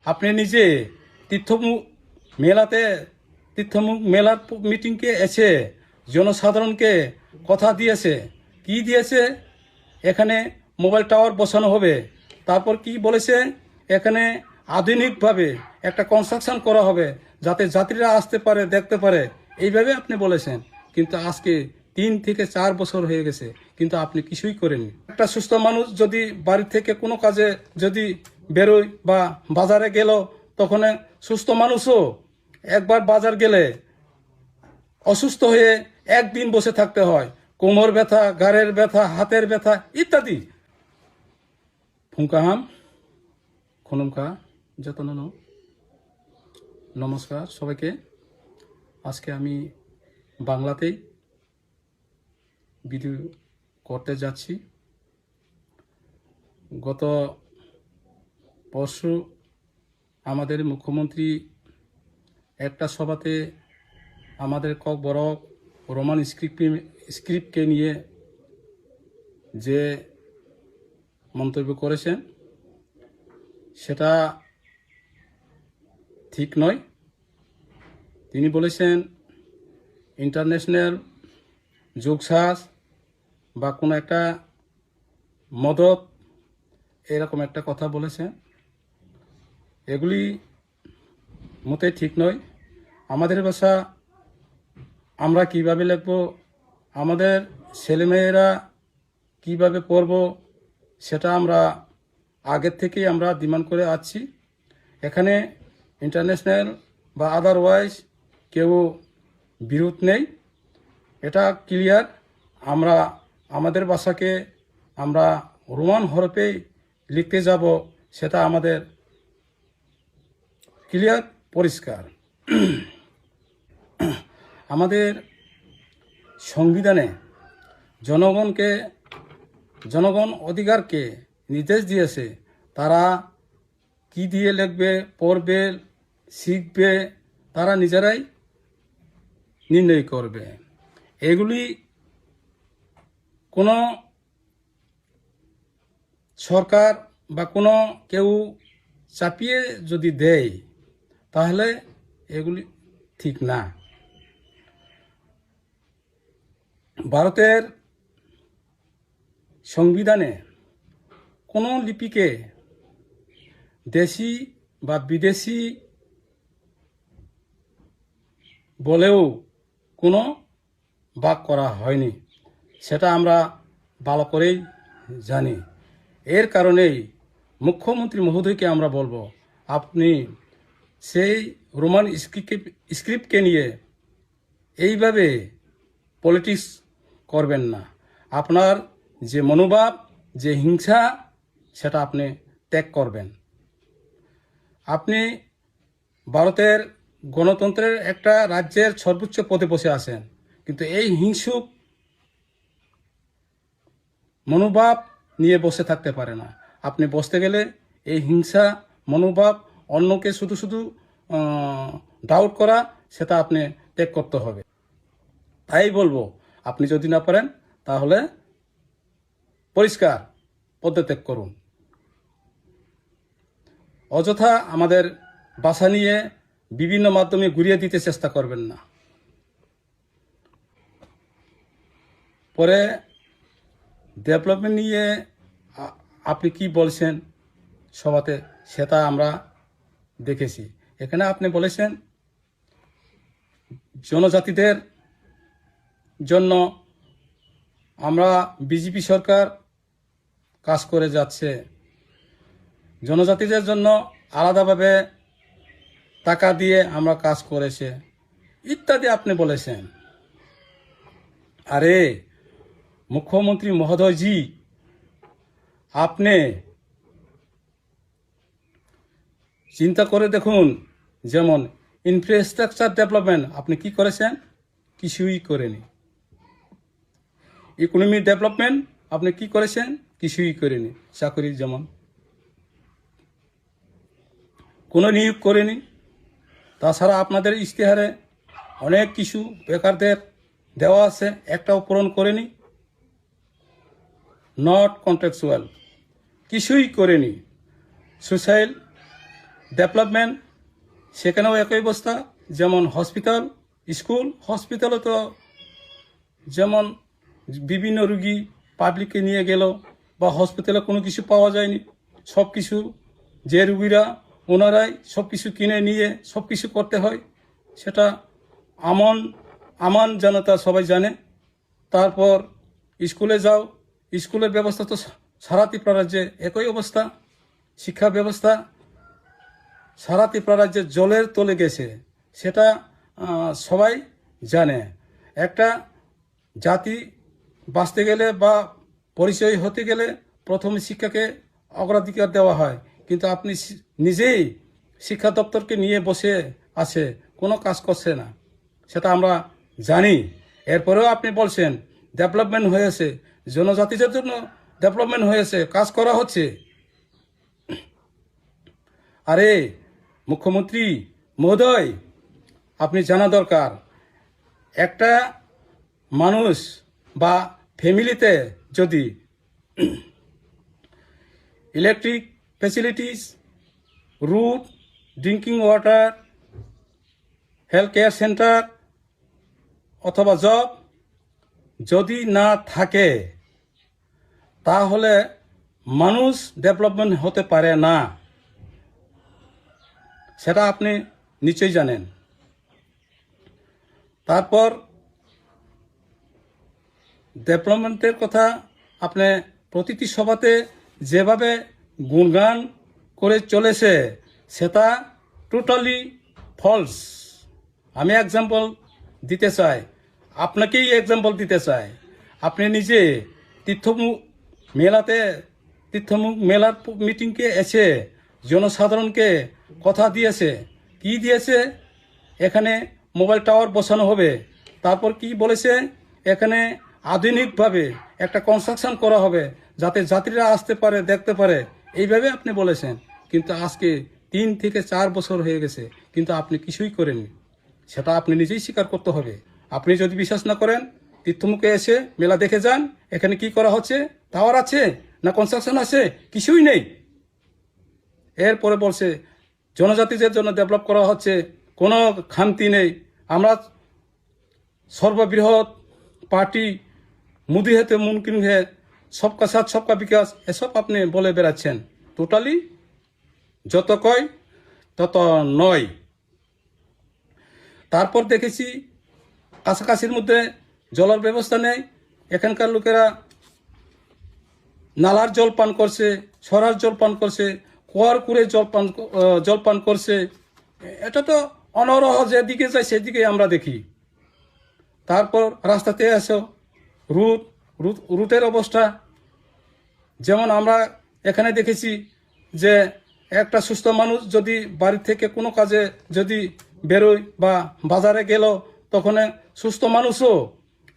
আপনি নিজে তীর্থমুখ মেলার মিটিংকে এসে জনসাধারণকে কথা দিয়েছে। কি দিয়েছে? এখানে মোবাইল টাওয়ার বসানো হবে। তারপর কি বলেছে? এখানে আধুনিকভাবে একটা কনস্ট্রাকশন করা হবে যাতে যাত্রীরা আসতে পারে, দেখতে পারে। এইভাবে আপনি বলেছেন, কিন্তু আজকে 3 থেকে 4 বছর হয়ে গেছে, কিন্তু আপনি কিছুই করেননি। একটা সুস্থ মানুষ যদি বাড়ি থেকে কোনো কাজে যদি বেরোয় বা বাজারে গেল, তখন সুস্থ মানুষও একবার বাজার গেলে অসুস্থ হয়ে একদিন বসে থাকতে হয়। কোমর ব্যথা, ঘাড়ের ব্যথা, হাতের ব্যথা ইত্যাদি। ফুঙ্কাহাম খুনুমকা যতন। নমস্কার সবাইকে। আজকে আমি বাংলাতেই ভিডিও করতে যাচ্ছি। গত পরশু আমাদের মুখ্যমন্ত্রী একটা সভাতে আমাদের ককবরক রোমান স্ক্রিপ্টকে নিয়ে যে মন্তব্য করেছেন সেটা ঠিক নয়। তিনি বলেছেন ইন্টারন্যাশনাল যোগসাজ বা কোনো একটা মদত, এরকম একটা কথা বলেছেন। এগুলি মোটেই ঠিক নয়। আমাদের ভাষা আমরা কিভাবে লিখব, আমাদের ছেলেমেয়েরা কিভাবে পড়ব, সেটা আমরা আগের থেকেই আমরা ডিমান্ড করে আসছি। এখানে ইন্টারন্যাশনাল বা আদারওয়াইজ কেউ বিরোধ নেই, এটা ক্লিয়ার। আমরা আমাদের ভাষাকে আমরা রোমান হরফে লিখতে যাব, সেটা আমাদের ক্লিয়ার, পরিষ্কার। আমাদের সংবিধানে জনগণ অধিকারকে নির্দেশ দিয়েছে, তারা কি দিয়ে লিখবে, পড়বে, শিখবে, তারা নিজেরাই নির্ণয় করবে। এগুলি কোনো সরকার বা কোনো কেউ চাপিয়ে যদি দেয়, তাহলে এগুলি ঠিক না। ভারতের সংবিধানে কোনো লিপিকে দেশি বা বিদেশি বলেও কোনো ভাগ করা হয়নি, সেটা আমরা ভালো করেই জানি। এর কারণেই মুখ্যমন্ত্রী মহোদয়কে আমরা বলবো, আপনি সেই রোমান স্ক্রিপ্টকে নিয়ে এইভাবে পলিটিক্স করবেন না। আপনার যে মনোভাব, যে হিংসা, সেটা আপনি ত্যাগ করবেন। আপনি ভারতের গণতন্ত্রের একটা রাজ্যের সর্বোচ্চ পদে বসে আছেন, কিন্তু এই হিংসুক মনোভাব নিয়ে বসে থাকতে পারে না। আপনি বসতে গেলে এই হিংসা মনোভাব, অন্যকে শুধু শুধু ডাউট করা, সেটা আপনি ত্যাগ করতে হবে। তাই বলবো, আপনি যদি না পারেন তাহলে পরিষ্কার পদত্যাগ করুন। অযথা আমাদের ভাষা নিয়ে বিভিন্ন মাধ্যমে ঘুরিয়ে দিতে চেষ্টা করবেন না। পরে ডেভেলপমেন্ট নিয়ে আপনি কি বলছেন সভাতে, সেটা আমরা দেখেছি। এখানে আপনি বলেছেন জনজাতিদের জন্য আমরা বিজেপি সরকার কাজ করে যাচ্ছে, জনজাতিদের জন্য আলাদাভাবে টাকা দিয়ে আমরা কাজ করেছে ইত্যাদি আপনি বলেছেন। আরে মুখ্যমন্ত্রী মহোদয়জি, আপনি চিন্তা করে দেখুন, যেমন ইনফ্রাস্ট্রাকচার ডেভেলপমেন্ট আপনি কি করেছেন? কিছুই করেনি। ইকোনমি ডেভেলপমেন্ট আপনি কি করেছেন? কিছুই করেনি। চাকরি যেমন কোনো নিয়োগ করেনি। তাছাড়া আপনাদের ইশতেহারে অনেক কিছু বেকারদের দেওয়া আছে, একটাও পূরণ করেনি। নট কন্ট্রাকচুয়াল, কিছুই করেনি। সোশ্যাল ডেভেলপমেন্ট সেখানেও একই অবস্থা। যেমন হসপিটাল, স্কুল, হসপিটালে তো যেমন বিভিন্ন রুগী পাবলিককে নিয়ে গেল বা হসপিটালে কোনো কিছু পাওয়া যায়নি, সব কিছু যে রুগীরা ওনারাই সব কিছু কিনে নিয়ে সব কিছু করতে হয়, সেটা আমান আমান জনতা সবাই জানে। তারপর স্কুলে যাও, স্কুলের ব্যবস্থা তো সারা ত্রিপুরা রাজ্যে একই অবস্থা। শিক্ষা ব্যবস্থা সারা ত্রিপুরা রাজ্যে জলের তলে গেছে, সেটা সবাই জানে। একটা জাতি বাঁচতে গেলে বা পরিচয় হতে গেলে প্রথমে শিক্ষাকে অগ্রাধিকার দেওয়া হয়, কিন্তু আপনি নিজেই শিক্ষা দপ্তরকে নিয়ে বসে আছে, কোনো কাজ করছে না, সেটা আমরা জানি। এরপরেও আপনি বলছেন ডেভেলপমেন্ট হয়েছে, জনজাতিদের জন্য ডেভেলপমেন্ট হয়েছে, কাজ করা হচ্ছে। আরে মুখ্যমন্ত্রী মহোদয়, আপনি জানা দরকার, একটা মানুষ বা ফ্যামিলিতে যদি electric facilities, route, drinking water, health care centre অথবা জব যদি না থাকে, তাহলে মানুষ ডেভেলপমেন্ট হতে পারে না, সেটা আপনি নিশ্চয়ই জানেন। তারপর ডেভেলপমেন্টের কথা আপনি প্রতিটি সভাতে যেভাবে গুণগান করে চলেছে, সেটা টোটালি ফলস। আমি এক্সাম্পল দিতে চাই, আপনাকেই এক্সাম্পল দিতে চাই। আপনি নিজে তীর্থমুখ মেলার মিটিংকে এসে জনসাধারণকে কথা দিয়েছে, কি দিয়েছে? এখানে মোবাইল টাওয়ার বসানো হবে। তারপর কি বলেছে? এখানে আধুনিকভাবে একটা কনস্ট্রাকশন করা হবে যাতে যাত্রীরা আসতে পারে, দেখতে পারে, এইভাবে আপনি বলেছেন। কিন্তু আজকে 3 থেকে 4 বছর হয়ে গেছে, কিন্তু আপনি কিছুই করেননি, সেটা আপনি নিজেই স্বীকার করতে হবে। আপনি যদি বিশ্বাস না করেন, তীর্থমুখে এসে মেলা দেখে যান, এখানে কি করা হচ্ছে? টাওয়ার আছে না কনস্ট্রাকশন আছে? কিছুই নেই। এরপরে বলছে জনজাতিদের জন্য ডেভেলপ করা হচ্ছে, কোনো খামতি নেই। আমরা সর্ববৃহৎ পার্টি, মুদি হেতে মুমকিন হে, সবকা সাথ সবকা বিকাশ, এসব আপনি বলে বেড়াচ্ছেন। টোটালি যত কয় তত নয়। তারপর দেখেছি কাছাকাছির মধ্যে জলের ব্যবস্থা নেই, এখানকার লোকেরা নালার জল পান করছে, সরার জল পান করছে, কুয়ার কুড়ে জল পান করছে। এটা তো অনরহ যেদিকে যায় সেদিকে আমরা দেখি। তারপর রাস্তাতে আসো, রুটের অবস্থা, যেমন আমরা এখানে দেখেছি যে একটা সুস্থ মানুষ যদি বাড়ি থেকে কোনো কাজে যদি বেরোয় বা বাজারে গেল, তখন সুস্থ মানুষও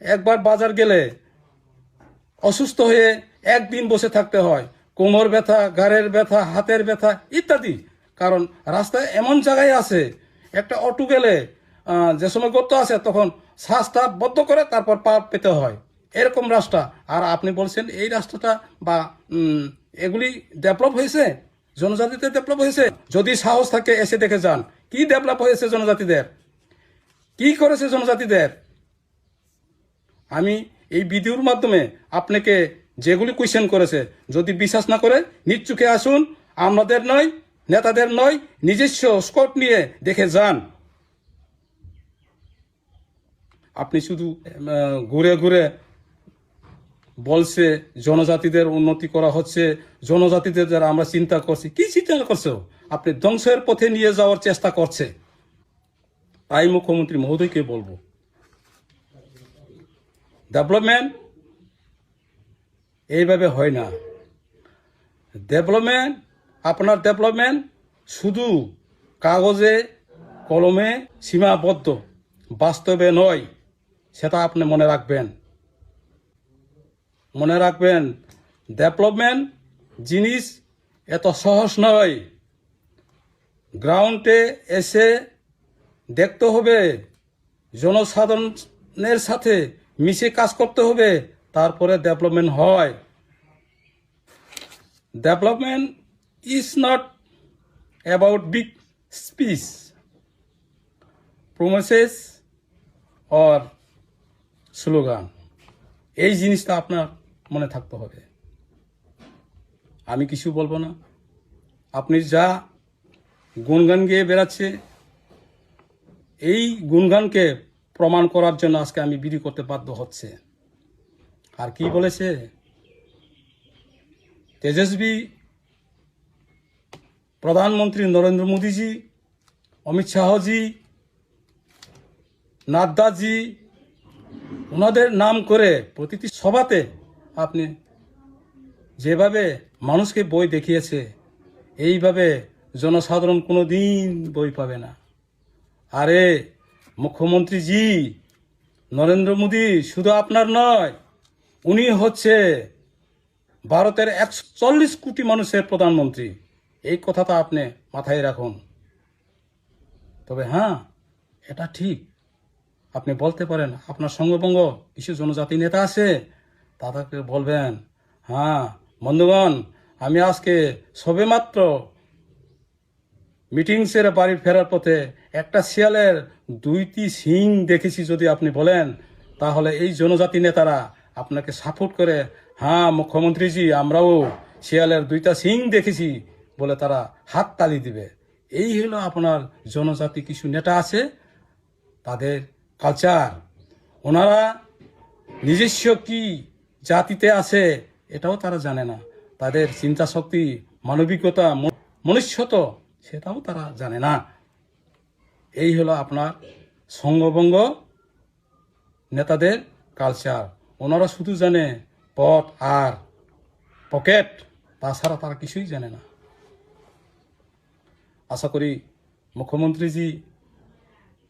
একবার বাজার গেলে অসুস্থ হয়ে একদিন বসে থাকতে হয়, কোমর ব্যথা, ঘাড়ের ব্যথা, হাতের ব্যথা ইত্যাদি। কারণ রাস্তায় এমন জায়গায় আছে, একটা অটো গেলে যে সময় গর্ত আছে তখন শ্বাসটা বদ্ধ করে তারপর পা পেতে হয়, এরকম রাস্তা। আর আপনি বলছেন এই রাস্তাটা বা এগুলি ডেভেলপ হয়েছে, জনজাতিতে ডেভেলপ হয়েছে। যদি সাহস থাকে এসে দেখে যান কি ডেভেলপ হয়েছে জনজাতিদের, কি করেছে জনজাতিদের। আমি এই ভিডিওর মাধ্যমে আপনাকে যেগুলি কোয়েশ্চেন করেছে, যদি বিশ্বাস না করে নিজ চোখে আসুন, আমাদের নয়, নেতাদের নয়, নিজস্ব স্কট নিয়ে দেখে যান। আপনি শুধু ঘুরে ঘুরে বলছে জনজাতিদের উন্নতি করা হচ্ছে, জনজাতিদের যারা আমরা চিন্তা করছি, কি চিন্তা করছো? আপনি ধ্বংসের পথে নিয়ে যাওয়ার চেষ্টা করছে। তাই মুখ্যমন্ত্রী মহোদয়কে বলবো, ডেভেলপমেন্ট এইভাবে হয় না। আপনার ডেভেলপমেন্ট শুধু কাগজে কলমে সীমাবদ্ধ, বাস্তবে নয়, সেটা আপনি মনে রাখবেন। ডেভেলপমেন্ট জিনিস এত সহজ নয়। গ্রাউন্ডে এসে দেখতে হবে, জনসাধারণের সাথে মিশে কাজ করতে হবে, তারপরে ডেভেলপমেন্ট হয়। Development is not about big speech, promises or slogan. এই জিনিসটা আপনার মনে থাকতে হবে। আমি কিছু বলবো না, আপনি যা গুণগান গেয়ে বেড়াচ্ছে, এই গুণগানকে প্রমাণ করার জন্য আজকে আমি ভিডিও করতে বাধ্য হচ্ছে। আর কি বলেছে তেজস্বী প্রধানমন্ত্রী নরেন্দ্র মোদীজি, অমিত শাহজি, নাড্ডাজি, ওনাদের নাম করে প্রতিটি সভাতে আপনি যেভাবে মানুষকে বই দেখিয়েছে, এইভাবে জনসাধারণ কোনো দিন বই পাবে না। আরে মুখ্যমন্ত্রীজি নরেন্দ্র মোদী শুধু আপনার নয়, উনি হচ্ছে ভারতের 140 কোটি মানুষের প্রধানমন্ত্রী। এই কথাটা আপনি মাথায় রাখুন। তবে হ্যাঁ, এটা ঠিক, আপনি বলতে পারেন আপনার সঙ্গবঙ্গ কিছু জনজাতি নেতা আছে, তাদেরকে বলবেন, হ্যাঁ বন্ধুগণ, আমি আজকে সবেমাত্র মিটিং সেরে বাড়ি ফেরার পথে একটা শিয়ালের 2টি শিং দেখেছি। যদি আপনি বলেন, তাহলে এই জনজাতি নেতারা আপনাকে সাপোর্ট করে, হ্যাঁ মুখ্যমন্ত্রীজি আমরাও শিয়ালের 2টা শিং দেখেছি বলে তারা হাত তালি দিবে। এই হলো আপনার জনজাতি কিছু নেতা আছে, তাদের কালচার। ওনারা নিজস্ব কি জাতিতে আছে এটাও তারা জানে না, তাদের চিন্তা শক্তি, মানবিকতা, মনুষ্যত্ব সেটাও তারা জানে না। এই হলো আপনার সঙ্গবঙ্গ নেতাদের কালচার। ওনারা শুধু জানে পট আর পকেট, তাছাড়া তারা কিছুই জানে না। আশা করি মুখ্যমন্ত্রীজি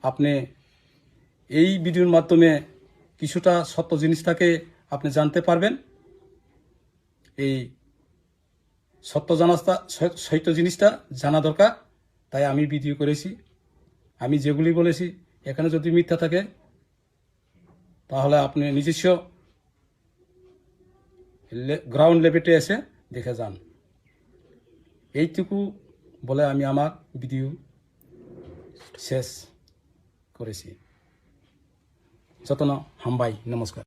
আপনি এই ভিডিওর মাধ্যমে কিছুটা সত্য জিনিসটাকে আপনি জানতে পারবেন। এই সত্য জিনিসটা জানা দরকার, তাই আমি ভিডিও করেছি। আমি যেগুলি বলেছি এখানে যদি মিথ্যা থাকে তাহলে আপনি নিজস্ব গ্রাউন্ড লেভেলে এসে দেখে যান। এইটুকু বলে আমি আমার ভিডিও শেষ করেছি। যতন হামবাই, নমস্কার।